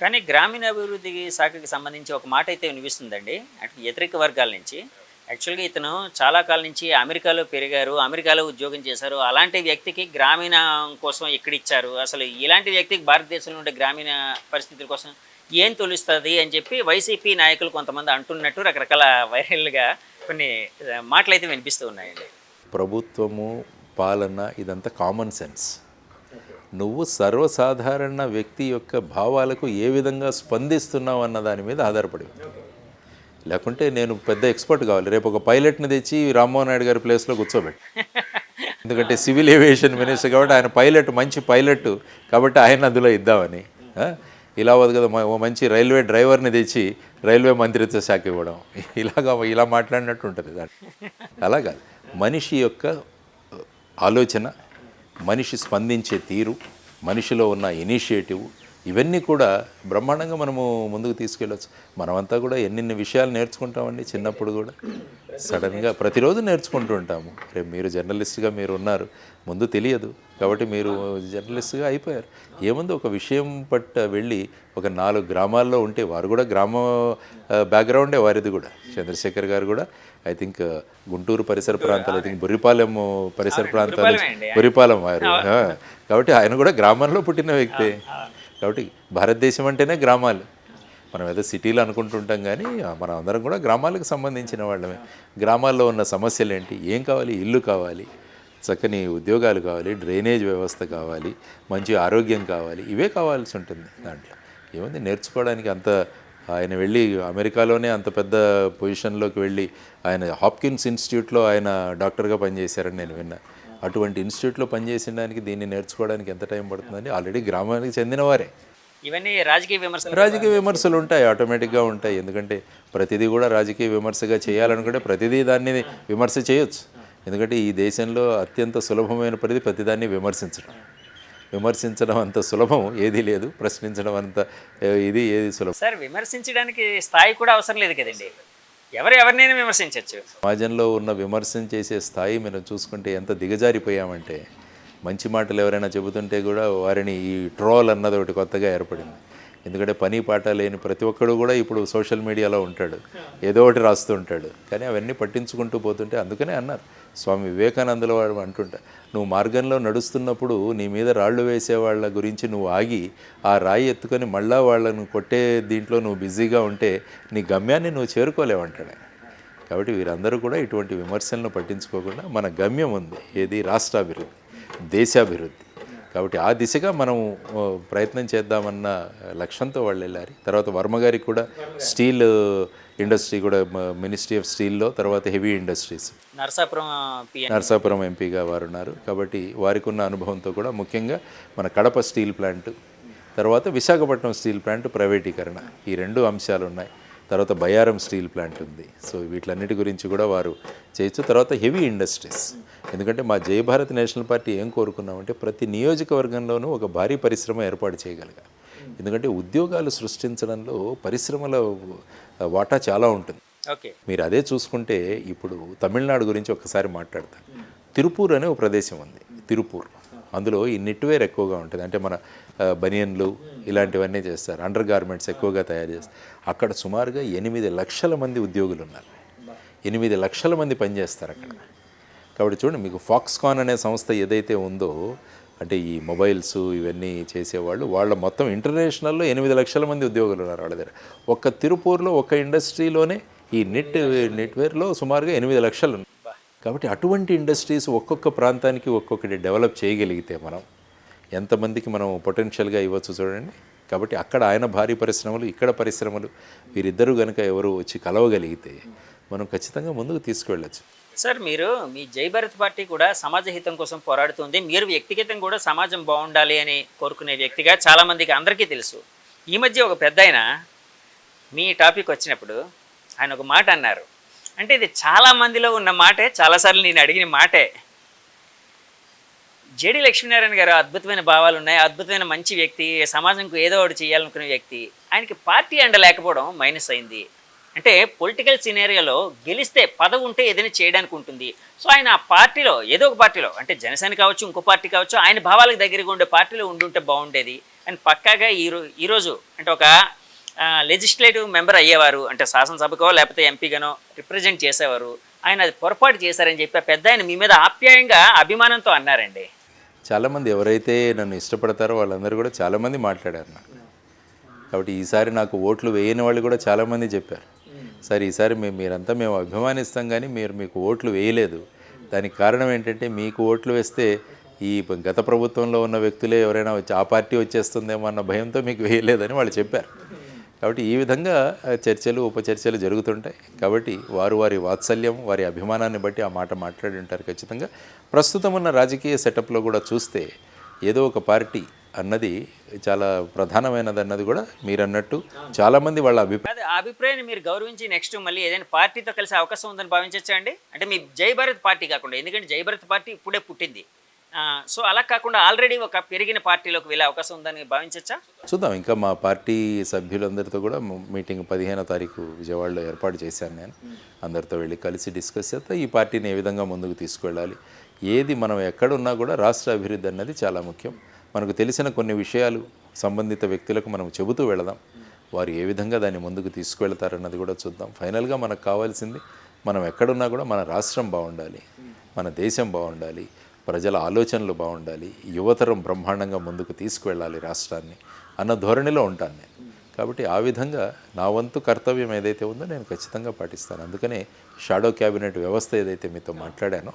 కానీ గ్రామీణాభివృద్ధి శాఖకి సంబంధించి ఒక మాట అయితే వినిపిస్తుందండి. అంటే వ్యతిరేక వర్గాల నుంచి. యాక్చువల్‌గా ఇతను చాలా కాలం నుంచి అమెరికాలో పెరిగారు. అమెరికాలో ఉద్యోగం చేశారు. అలాంటి వ్యక్తికి గ్రామీణం కోసం ఎక్కడిచ్చారు? అసలు ఇలాంటి వ్యక్తికి భారతదేశంలో ఉండే గ్రామీణ పరిస్థితుల కోసం ఏం తొలుస్తది అని చెప్పి వైసీపీ నాయకులు కొంతమంది అంటున్నట్టు రకరకాల వైరల్‌గా కొన్ని మాటలైతే వినిపిస్తూ ఉన్నాయండి. ప్రభుత్వము, పాలన ఇదంతా కామన్ సెన్స్. నువ్వు సర్వసాధారణ వ్యక్తి యొక్క భావాలకు ఏ విధంగా స్పందిస్తున్నావు అన్న దాని మీద ఆధారపడి ఉంది. లేకుంటే నేను పెద్ద ఎక్స్పర్ట్ కావాలి, రేపు ఒక పైలట్ని తెచ్చి రామ్మోహన్ నాయుడు గారి ప్లేస్లో కూర్చోబెట్టి, ఎందుకంటే సివిల్ ఏవియేషన్ మినిస్టర్ కాబట్టి ఆయన పైలట్, మంచి పైలట్ కాబట్టి ఆయన అందులో ఇద్దామని. ఇలా వద్దు కదా, మంచి రైల్వే డ్రైవర్ని తెచ్చి రైల్వే మంత్రిత్వ శాఖ ఇవ్వడం, ఇలా మాట్లాడినట్టు ఉంటుంది దాన్ని. అలా కాదు, మనిషి యొక్క ఆలోచన, మనిషి స్పందించే తీరు, మనిషిలో ఉన్న ఇనిషియేటివ్, ఇవన్నీ కూడా బ్రహ్మాండంగా మనము ముందుకు తీసుకెళ్ళవచ్చు. మనమంతా కూడా ఎన్నెన్ని విషయాలు నేర్చుకుంటామండి చిన్నప్పుడు కూడా. సడన్గా ప్రతిరోజు నేర్చుకుంటూ ఉంటాము. రేపు మీరు జర్నలిస్ట్గా మీరు ఉన్నారు, ముందు తెలియదు కాబట్టి మీరు జర్నలిస్ట్గా అయిపోయారు. ఏముంది, ఒక విషయం వెళ్ళి ఒక 4 గ్రామాల్లో ఉంటే, వారు కూడా గ్రామ బ్యాక్గ్రౌండే వారిది కూడా. చంద్రశేఖర్ గారు కూడా ఐ థింక్ గుంటూరు పరిసర ప్రాంతాలు, ఐ థింక్ బుర్రిపాలెం పరిసర ప్రాంతాలు, బుర్రిపాలెం వారు కాబట్టి ఆయన కూడా గ్రామంలో పుట్టిన వ్యక్తే. కాబట్టి భారతదేశం అంటేనే గ్రామాలు. మనం ఏదో సిటీలు అనుకుంటుంటాం కానీ మనం అందరం కూడా గ్రామాలకు సంబంధించిన వాళ్ళమే. గ్రామాల్లో ఉన్న సమస్యలు ఏంటి, ఏం కావాలి, ఇల్లు కావాలి, చక్కని ఉద్యోగాలు కావాలి, డ్రైనేజ్ వ్యవస్థ కావాలి, మంచి ఆరోగ్యం కావాలి, ఇవే కావాల్సి ఉంటుంది. దాంట్లో ఏముంది నేర్చుకోవడానికి. అంత ఆయన వెళ్ళి అమెరికాలోనే అంత పెద్ద పొజిషన్లోకి వెళ్ళి ఆయన హాప్కిన్స్ ఇన్స్టిట్యూట్లో ఆయన డాక్టర్గా పనిచేశారని నేను విన్నా. అటువంటి ఇన్స్టిట్యూట్లో పనిచేసడానికి, దీన్ని నేర్చుకోవడానికి ఎంత టైం పడుతుందని ఆల్రెడీ గ్రామానికి చెందినవారే. ఇవన్నీ రాజకీయ విమర్శలు ఉంటాయి, ఆటోమేటిక్గా ఉంటాయి. ఎందుకంటే ప్రతిదీ కూడా రాజకీయ విమర్శగా చేయాలనుకుంటే ప్రతిదీ దాన్ని విమర్శ చేయొచ్చు. ఎందుకంటే ఈ దేశంలో అత్యంత సులభమైన ప్రతిదాన్ని విమర్శించడం అంత సులభం ఏది లేదు, ప్రశ్నించడం అంత ఏది సులభం. సార్, విమర్శించడానికి స్థాయి కూడా అవసరం లేదు కదండి, ఎవరినైనా విమర్శించవచ్చు. సమాజంలో ఉన్న విమర్శన చేసే స్థాయి మనం చూసుకుంటే ఎంత దిగజారిపోయామంటే, మంచి మాటలు ఎవరైనా చెబుతుంటే కూడా వారిని ఈ ట్రోల్ అన్నది ఒకటి కొత్తగా ఏర్పడింది. ఎందుకంటే పని పాట లేని ప్రతి ఒక్కడు కూడా ఇప్పుడు సోషల్ మీడియాలో ఉంటాడు, ఏదో ఒకటి రాస్తూ ఉంటాడు. కానీ అవన్నీ పట్టించుకుంటూ పోతుంటే, అందుకనే అన్నారు స్వామి వివేకానందుల వాడు అంటుంటా, నువ్వు మార్గంలో నడుస్తున్నప్పుడు నీ మీద రాళ్ళు వేసే వాళ్ళ గురించి నువ్వు ఆగి ఆ రాయి ఎత్తుకొని మళ్ళా వాళ్ళను కొట్టే దీంట్లో నువ్వు బిజీగా ఉంటే నీ గమ్యాన్ని నువ్వు చేరుకోలేవంటాడు. కాబట్టి వీరందరూ కూడా ఇటువంటి విమర్శలను పట్టించుకోకుండా మన గమ్యం ఉంది, ఏది, రాష్ట్రాభివృద్ధి, దేశాభివృద్ధి. కాబట్టి ఆ దిశగా మనం ప్రయత్నం చేద్దామన్న లక్ష్యంతో వాళ్ళు వెళ్ళారు. తర్వాత వర్మ గారికి కూడా స్టీల్ ఇండస్ట్రీ కూడా, మినిస్ట్రీ ఆఫ్ స్టీల్లో, తర్వాత హెవీ ఇండస్ట్రీస్ నరసాపురం ఎంపీగా వారు ఉన్నారు. కాబట్టి వారికి ఉన్న అనుభవంతో కూడా ముఖ్యంగా మన కడప స్టీల్ ప్లాంట్, తర్వాత విశాఖపట్నం స్టీల్ ప్లాంట్ ప్రైవేటీకరణ, ఈ 2 అంశాలు ఉన్నాయి. తర్వాత బయారం స్టీల్ ప్లాంట్ ఉంది. సో వీటిలన్నిటి గురించి కూడా వారు చేయొచ్చు. తర్వాత హెవీ ఇండస్ట్రీస్, ఎందుకంటే మా జయభారత్ నేషనల్ పార్టీ ఏం కోరుకున్నామంటే ప్రతి నియోజకవర్గంలోనూ ఒక భారీ పరిశ్రమ ఏర్పాటు చేయగలిగా. ఎందుకంటే ఉద్యోగాలు సృష్టించడంలో పరిశ్రమల వాటా చాలా ఉంటుంది. మీరు అదే చూసుకుంటే ఇప్పుడు తమిళనాడు గురించి ఒకసారి మాట్లాడతాను. తిరుపూర్ అనే ఒక ప్రదేశం ఉంది, తిరుపూర్. అందులో ఈ నెట్వేర్ ఎక్కువగా ఉంటుంది. అంటే మన బనియన్లు ఇలాంటివన్నీ చేస్తారు, అండర్ గార్మెంట్స్ ఎక్కువగా తయారు చేస్తారు. అక్కడ సుమారుగా 8 లక్షల మంది ఉద్యోగులు ఉన్నారు. 8 లక్షల మంది పనిచేస్తారు అక్కడ. కాబట్టి చూడండి, మీకు ఫాక్స్కాన్ అనే సంస్థ ఏదైతే ఉందో, అంటే ఈ మొబైల్స్ ఇవన్నీ చేసేవాళ్ళు, వాళ్ళ మొత్తం ఇంటర్నేషనల్లో 8 లక్షల మంది ఉద్యోగులు ఉన్నారు వాళ్ళ దగ్గర. ఒక్క తిరుపూర్లో ఒక ఇండస్ట్రీలోనే ఈ నెట్వేర్లో సుమారుగా 8 లక్షలు. కాబట్టి అటువంటి ఇండస్ట్రీస్ ఒక్కొక్క ప్రాంతానికి ఒక్కొక్కటి డెవలప్ చేయగలిగితే మనం ఎంతమందికి మనం పొటెన్షియల్గా ఇవ్వచ్చు చూడండి. కాబట్టి అక్కడ ఆయన భారీ పరిశ్రమలు, ఇక్కడ పరిశ్రమలు, వీరిద్దరూ కనుక ఎవరు వచ్చి కలవగలిగితే మనం ఖచ్చితంగా ముందుకు తీసుకువెళ్ళచ్చు. సార్, మీరు మీ జై భారత్ పార్టీ కూడా సమాజ హితం కోసం పోరాడుతుంది. మీరు వ్యక్తిగతంగా కూడా సమాజం బాగుండాలి అని కోరుకునే వ్యక్తిగా చాలామందికి అందరికీ తెలుసు. ఈ మధ్య ఒక పెద్ద ఆయన మీ టాపిక్ వచ్చినప్పుడు ఆయన ఒక మాట అన్నారు. అంటే ఇది చాలామందిలో ఉన్న మాటే, చాలాసార్లు నేను అడిగిన మాటే. జేడి లక్ష్మీనారాయణ గారు అద్భుతమైన భావాలు ఉన్నాయి, అద్భుతమైన మంచి వ్యక్తి, సమాజంకు ఏదో ఒకటి చేయాలనుకునే వ్యక్తి. ఆయనకి పార్టీ అండ లేకపోవడం మైనస్ అయింది. అంటే పొలిటికల్ సినేరియోలో గెలిస్తే పదవి ఉంటే ఏదైనా చేయడానికి ఉంటుంది. సో ఆయన ఆ పార్టీలో, ఏదో ఒక పార్టీలో, అంటే జనసేన కావచ్చు, ఇంకో పార్టీ కావచ్చు, ఆయన భావాలకు దగ్గరగా ఉండే పార్టీలో ఉండుంటే బాగుండేది. అండ్ పక్కాగా ఈరోజు అంటే ఒక లెజిస్లేటివ్ మెంబర్ అయ్యేవారు, అంటే శాసనసభకో లేకపోతే ఎంపీగానో రిప్రజెంట్ చేసేవారు. ఆయన అది పొరపాటు చేశారని చెప్పి ఆ పెద్ద ఆయన మీ మీద ఆప్యాయంగా అభిమానంతో అన్నారండి. చాలామంది ఎవరైతే నన్ను ఇష్టపడతారో వాళ్ళందరూ కూడా చాలామంది మాట్లాడారు నాకు. కాబట్టి ఈసారి నాకు ఓట్లు వేయని వాళ్ళు కూడా చాలామంది చెప్పారు, సార్ ఈసారి మీరంతా మేము అభిమానిస్తాం కానీ మీకు ఓట్లు వేయలేదు. దానికి కారణం ఏంటంటే మీకు ఓట్లు వేస్తే ఈ గత ప్రభుత్వంలో ఉన్న వ్యక్తులే ఎవరైనా వచ్చి ఆ పార్టీ వచ్చేస్తుందేమో అన్న భయంతో మీకు వేయలేదని వాళ్ళు చెప్పారు. కాబట్టి ఈ విధంగా చర్చలు ఉపచర్చలు జరుగుతుంటాయి. కాబట్టి వారి వాత్సల్యం వారి అభిమానాన్ని బట్టి ఆ మాట మాట్లాడి ఉంటారు ఖచ్చితంగా. ప్రస్తుతం ఉన్న రాజకీయ సెటప్లో కూడా చూస్తే ఏదో ఒక పార్టీ అన్నది చాలా ప్రధానమైనది అన్నది కూడా మీరు అన్నట్టు చాలామంది వాళ్ళ ఆ అభిప్రాయాన్ని మీరు గౌరవించి నెక్స్ట్ మళ్ళీ ఏదైనా పార్టీతో కలిసే అవకాశం ఉందని భావించవచ్చా అండి? అంటే మీ జై భారత్ పార్టీ కాకుండా, ఎందుకంటే జై భారత్ పార్టీ ఇప్పుడే పుట్టింది, సో అలా కాకుండా ఆల్రెడీ ఒక పెరిగిన పార్టీలోకి వెళ్ళే అవకాశం ఉందని భావించవచ్చా? చూద్దాం. ఇంకా మా పార్టీ సభ్యులందరితో కూడా మీటింగ్ 15వ తారీఖు విజయవాడలో ఏర్పాటు చేశాను నేను. అందరితో వెళ్ళి కలిసి డిస్కస్ చేస్తే ఈ పార్టీని ఏ విధంగా ముందుకు తీసుకువెళ్ళాలి, ఏది మనం ఎక్కడున్నా కూడా రాష్ట్ర అభివృద్ధి అన్నది చాలా ముఖ్యం. మనకు తెలిసిన కొన్ని విషయాలు సంబంధిత వ్యక్తులకు మనం చెబుతూ వెళదాం, వారు ఏ విధంగా దాన్ని ముందుకు తీసుకువెళ్తారన్నది కూడా చూద్దాం. ఫైనల్గా మనకు కావాల్సింది మనం ఎక్కడున్నా కూడా మన రాష్ట్రం బాగుండాలి, మన దేశం బాగుండాలి, ప్రజల ఆలోచనలు బాగుండాలి, యువతరం బ్రహ్మాండంగా ముందుకు తీసుకువెళ్ళాలి రాష్ట్రాన్ని అన్న ధోరణిలో ఉంటాను నేను. కాబట్టి ఆ విధంగా నా వంతు కర్తవ్యం ఏదైతే ఉందో నేను ఖచ్చితంగా పాటిస్తాను. అందుకనే షాడో క్యాబినెట్ వ్యవస్థ ఏదైతే మీతో మాట్లాడానో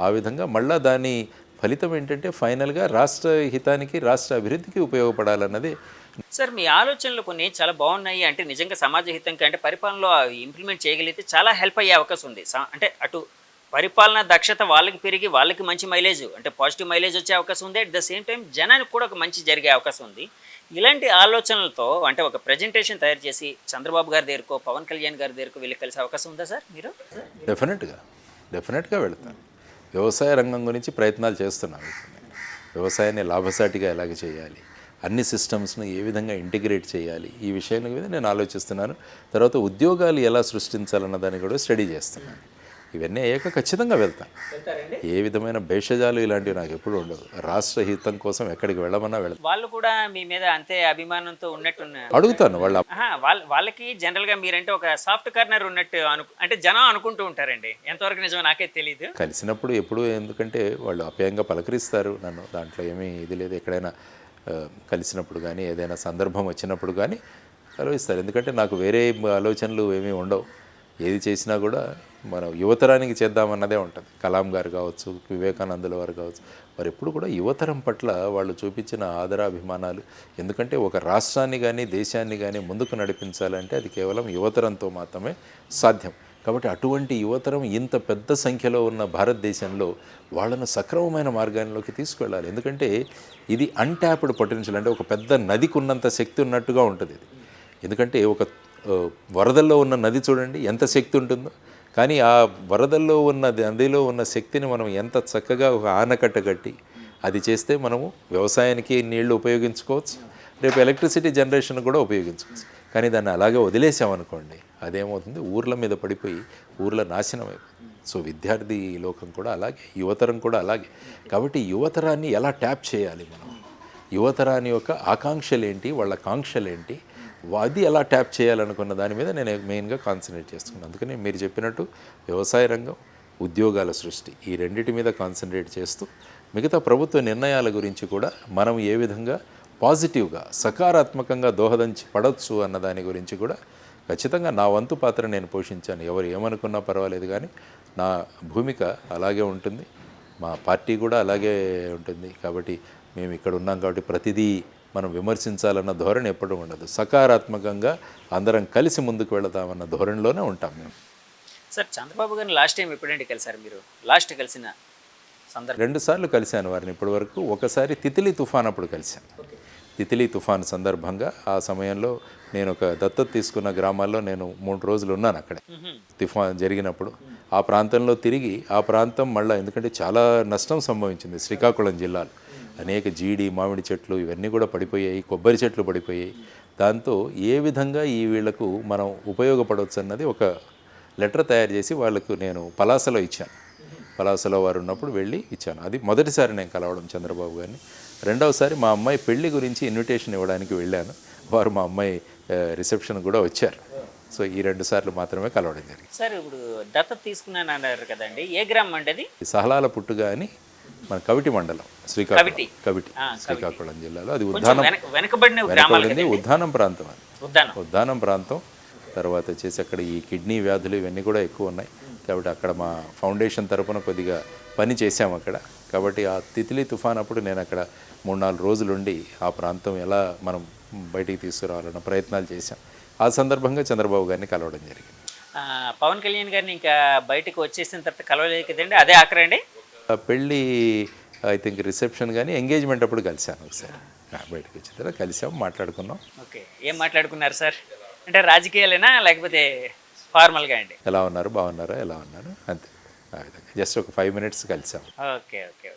ఆ విధంగా మళ్ళా దాని ఫలితం ఏంటంటే ఫైనల్గా రాష్ట్ర హితానికి రాష్ట్ర అభివృద్ధికి ఉపయోగపడాలన్నది. సార్ మీ ఆలోచనలు కొన్ని చాలా బాగున్నాయి, అంటే నిజంగా సమాజ హితంగా అంటే పరిపాలనలో ఇంప్లిమెంట్ చేయగలిగితే చాలా హెల్ప్ అయ్యే అవకాశం ఉంది. అంటే అటు పరిపాలన దక్షత వాళ్ళకి పెరిగి వాళ్ళకి మంచి మైలేజ్ అంటే పాజిటివ్ మైలేజ్ వచ్చే అవకాశం ఉంది, అట్ ద సేమ్ టైం జనానికి కూడా ఒక మంచి జరిగే అవకాశం ఉంది. ఇలాంటి ఆలోచనలతో అంటే ఒక ప్రజెంటేషన్ తయారు చేసి చంద్రబాబు గారి దగ్గరకో పవన్ కళ్యాణ్ గారి దగ్గరకో వెళ్ళి కలిసే అవకాశం ఉందా సార్ మీరు? డెఫినెట్గా వెళతాను. వ్యవసాయ రంగం గురించి ప్రయత్నాలు చేస్తున్నాను. వ్యవసాయాన్ని లాభసాటిగా ఎలాగ చేయాలి, అన్ని సిస్టమ్స్ను ఏ విధంగా ఇంటిగ్రేట్ చేయాలి, ఈ విషయం మీద నేను ఆలోచిస్తున్నాను. తర్వాత ఉద్యోగాలు ఎలా సృష్టించాలన్న దాన్ని కూడా స్టడీ చేస్తున్నాను. ఇవన్నీ అయ్యాక ఖచ్చితంగా వెళ్తాను. ఏ విధమైన భేషజాలు ఇలాంటివి నాకు ఎప్పుడు ఉండదు. రాష్ట్ర హితం కోసం ఎక్కడికి వెళ్ళమన్నా వెళ్తాను. వాళ్ళు కూడా మీ మీద అంతే అభిమానంతో ఉన్నట్టున్నారు. అడుగుతాను వాళ్ళకి జనరల్గా మీరంటే ఒక సాఫ్ట్ కార్నర్ ఉన్నట్టు అంటే జనం అనుకుంటూ ఉంటారండి. ఎంతవరకు నిజమో నాకే తెలియదు. కలిసినప్పుడు ఎప్పుడు, ఎందుకంటే వాళ్ళు అప్యాయంగా పలకరిస్తారు నన్ను, దాంట్లో ఏమీ ఇది లేదు. ఎక్కడైనా కలిసినప్పుడు కానీ ఏదైనా సందర్భం వచ్చినప్పుడు కానీ కలుస్తారు. ఎందుకంటే నాకు వేరే ఆలోచనలు ఏమీ ఉండవు. ఏది చేసినా కూడా మనం యువతరానికి చేద్దామన్నదే ఉంటుంది. కలాం గారు కావచ్చు, వివేకానందుల వారు కావచ్చు, వారు ఎప్పుడు కూడా యువతరం పట్ల వాళ్ళు చూపించిన ఆదరాభిమానాలు. ఎందుకంటే ఒక రాష్ట్రాన్ని కానీ దేశాన్ని కానీ ముందుకు నడిపించాలంటే అది కేవలం యువతరంతో మాత్రమే సాధ్యం. కాబట్టి అటువంటి యువతరం ఇంత పెద్ద సంఖ్యలో ఉన్న భారతదేశంలో వాళ్ళను సక్రమమైన మార్గాల్లోకి తీసుకెళ్ళాలి. ఎందుకంటే ఇది అన్ట్యాప్డ్ పొటెన్షియల్, అంటే ఒక పెద్ద నదికి ఉన్నంత శక్తి ఉన్నట్టుగా ఉంటుంది ఇది. ఎందుకంటే ఒక వరదల్లో ఉన్న నది చూడండి ఎంత శక్తి ఉంటుందో, కానీ ఆ వరదల్లో ఉన్న నదిలో ఉన్న శక్తిని మనం ఎంత చక్కగా ఒక ఆనకట్ట కట్టి అది చేస్తే మనము వ్యవసాయానికి నీళ్లు ఉపయోగించుకోవచ్చు, రేపు ఎలక్ట్రిసిటీ జనరేషన్ కూడా ఉపయోగించుకోవచ్చు. కానీ దాన్ని అలాగే వదిలేసామనుకోండి, అదేమవుతుంది, ఊర్ల మీద పడిపోయి ఊర్ల నాశనం అయిపోతుంది. సో విద్యార్థి లోకం కూడా అలాగే, యువతరం కూడా అలాగే. కాబట్టి యువతరాన్ని ఎలా ట్యాప్ చేయాలి మనం, యువతరాన్ని యొక్క ఆకాంక్షలు ఏంటి, వాళ్ళ కాంక్షలు ఏంటి, అది ఎలా ట్యాప్ చేయాలనుకున్న దాని మీద నేను మెయిన్గా కాన్సన్ట్రేట్ చేస్తున్నాను. అందుకని మీరు చెప్పినట్టు వ్యవసాయ రంగం, ఉద్యోగాల సృష్టి, ఈ రెండింటి మీద కాన్సన్ట్రేట్ చేస్తూ మిగతా ప్రభుత్వ నిర్ణయాల గురించి కూడా మనం ఏ విధంగా పాజిటివ్గా సకారాత్మకంగా దోహదం పడవచ్చు అన్న దాని గురించి కూడా ఖచ్చితంగా నా వంతు పాత్ర నేను పోషించాను. ఎవరు ఏమనుకున్నా పర్వాలేదు, కానీ నా భూమిక అలాగే ఉంటుంది, మా పార్టీ కూడా అలాగే ఉంటుంది. కాబట్టి మేము ఇక్కడ ఉన్నాం కాబట్టి ప్రతిదీ మనం విమర్శించాలన్న ధోరణి ఎప్పుడూ ఉండదు. సకారాత్మకంగా అందరం కలిసి ముందుకు వెళదామన్న ధోరణిలోనే ఉంటాం మేము. సార్ చంద్రబాబు గారిని లాస్ట్ టైం ఎప్పుడంటే కలిసారు మీరు? లాస్ట్ కలిసిన సందర్భం 2 సార్లు కలిశాను వారిని ఇప్పటి వరకు. ఒకసారి తితిలి తుఫాన్ అప్పుడు కలిశాను. తితిలి తుఫాన్ సందర్భంగా ఆ సమయంలో నేను ఒక దత్తత తీసుకున్న గ్రామాల్లో నేను 3 రోజులు ఉన్నాను అక్కడే. తుఫాన్ జరిగినప్పుడు ఆ ప్రాంతంలో తిరిగి, ఆ ప్రాంతం మళ్ళీ ఎందుకంటే చాలా నష్టం సంభవించింది. శ్రీకాకుళం జిల్లాలో అనేక జీడి, మామిడి చెట్లు ఇవన్నీ కూడా పడిపోయాయి, కొబ్బరి చెట్లు పడిపోయాయి. దాంతో ఏ విధంగా ఈ వీళ్లకు మనం ఉపయోగపడవచ్చు అన్నది ఒక లెటర్ తయారు చేసి వాళ్ళకు నేను పలాసలో ఇచ్చాను. పలాసలో వారు ఉన్నప్పుడు వెళ్ళి ఇచ్చాను. అది మొదటిసారి నేను కలవడం చంద్రబాబు గారిని. రెండవసారి మా అమ్మాయి పెళ్లి గురించి ఇన్విటేషన్ ఇవ్వడానికి వెళ్ళాను. వారు మా అమ్మాయి రిసెప్షన్ కూడా వచ్చారు. సో ఈ 2 సార్లు మాత్రమే కలవడం జరిగింది. సార్ ఇప్పుడు దత్తత తీసుకున్నాను అన్నారు కదండి, ఏ గ్రామం అండి అది? సహలాల పుట్టుగా అని మన కవిటి మండలం, కవిటి. శ్రీకాకుళం జిల్లాలో. అది కొంచెం వెనకబడిన గ్రామాలు వెనకబడింది, ఉద్దానం ప్రాంతం. అది ఉద్దానం. ఉద్దానం ప్రాంతం. తర్వాత వచ్చేసి అక్కడ ఈ కిడ్నీ వ్యాధులు ఇవన్నీ కూడా ఎక్కువ ఉన్నాయి. కాబట్టి అక్కడ మా ఫౌండేషన్ తరపున కొద్దిగా పని చేశాము అక్కడ. కాబట్టి ఆ తిత్లీ తుఫాన్ అప్పుడు నేను అక్కడ 3-4 రోజులుండి ఆ ప్రాంతం ఎలా మనం బయటికి తీసుకురావాలన్న ప్రయత్నాలు చేశాం. ఆ సందర్భంగా చంద్రబాబు గారిని కలవడం జరిగింది. పవన్ కళ్యాణ్ గారిని ఇంకా బయటకు వచ్చేసిన తర్వాత కలవలేదు కదండి, అదే ఆఖరండి? ఆ పెళ్ళి ఐ థింక్ రిసెప్షన్ కానీ ఎంగేజ్మెంట్ అప్పుడు కలిశాను ఒకసారి. బయటకు వచ్చిన తర్వాత కలిసాం, మాట్లాడుకున్నాం. ఓకే, ఏం మాట్లాడుకున్నారు సార్? అంటే రాజకీయాలేనా లేకపోతే ఫార్మల్గా అండి? ఎలా ఉన్నారు, బాగున్నారా, ఎలా ఉన్నారు, అంతే. ఆ విధంగా జస్ట్ ఒక 5 minutes కలిసాం. Okay okay.